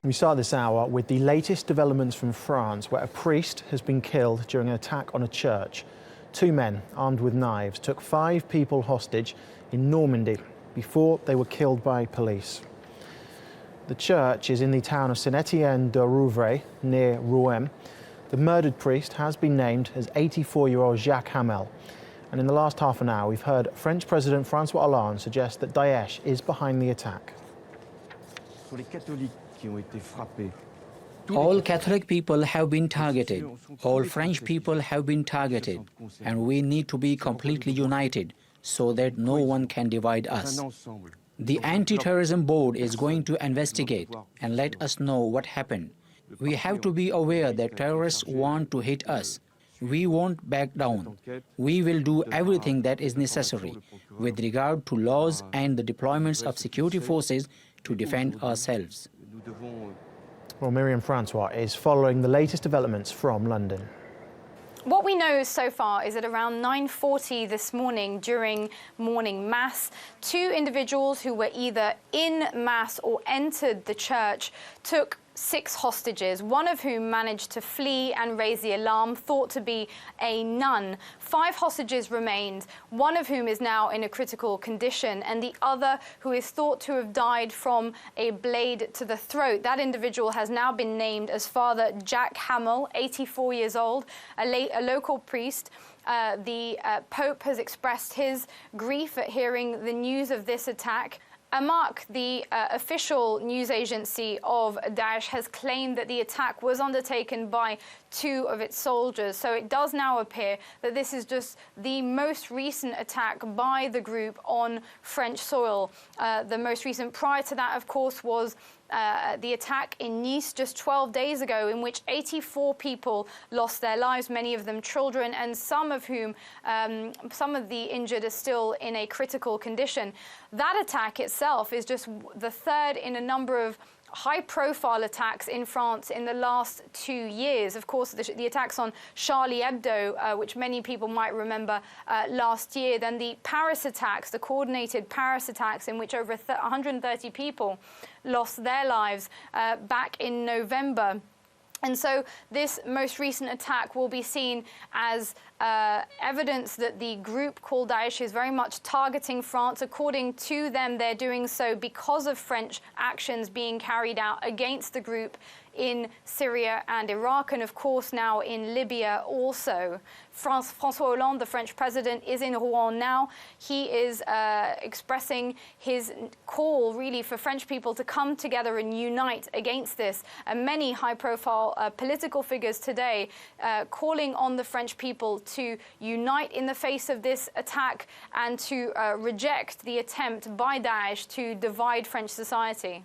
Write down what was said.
We start this hour with the latest developments from France, where a priest has been killed during an attack on a church. 2 men armed with knives took 5 people hostage in Normandy before they were killed by police. The church is in the town of Saint-Étienne-de-Rouvray, near Rouen. The murdered priest has been named as 84-year-old Jacques Hamel. And in the last half an hour, we've heard French President François Hollande suggest that Daesh is behind the attack. All Catholic people have been targeted. All French people have been targeted. And we need to be completely united so that no one can divide us. The Anti-Terrorism Board is going to investigate and let us know what happened. We have to be aware that terrorists want to hit us. We won't back down. We will do everything that is necessary with regard to laws and the deployments of security forces to defend ourselves. Well, Myriam Francois is following the latest developments from London. What we know so far is that around 9:40 this morning during morning mass, 2 individuals who were either in mass or entered the church took 6 hostages, one of whom managed to flee and raise the alarm, thought to be a nun. 5 hostages remained, one of whom is now in a critical condition, and the other who is thought to have died from a blade to the throat. That individual has now been named as Father Jacques Hamel, 84 years old, a local priest. The Pope has expressed his grief at hearing the news of this attack. Amaq, the official news agency of Daesh, has claimed that the attack was undertaken by 2 of its soldiers. So it does now appear that this is just the most recent attack by the group on French soil. The most recent prior to that, of course, was the attack in Nice just 12 days ago, in which 84 people lost their lives, many of them children, and some of the injured are still in a critical condition. That attack itself is just the 3rd in a number of high-profile attacks in France in the last 2 years. Of course, the attacks on Charlie Hebdo, which many people might remember last year, then the Paris attacks, the coordinated Paris attacks in which over 130 people lost their lives back in November. And so this most recent attack will be seen as evidence that the group called Daesh is very much targeting France. According to them, they're doing so because of French actions being carried out against the group in Syria and Iraq, and of course now in Libya also. François Hollande, the French president, is in Rouen now. He is expressing his call, really, for French people to come together and unite against this. And many high-profile political figures today calling on the French people to unite in the face of this attack and to reject the attempt by Daesh to divide French society.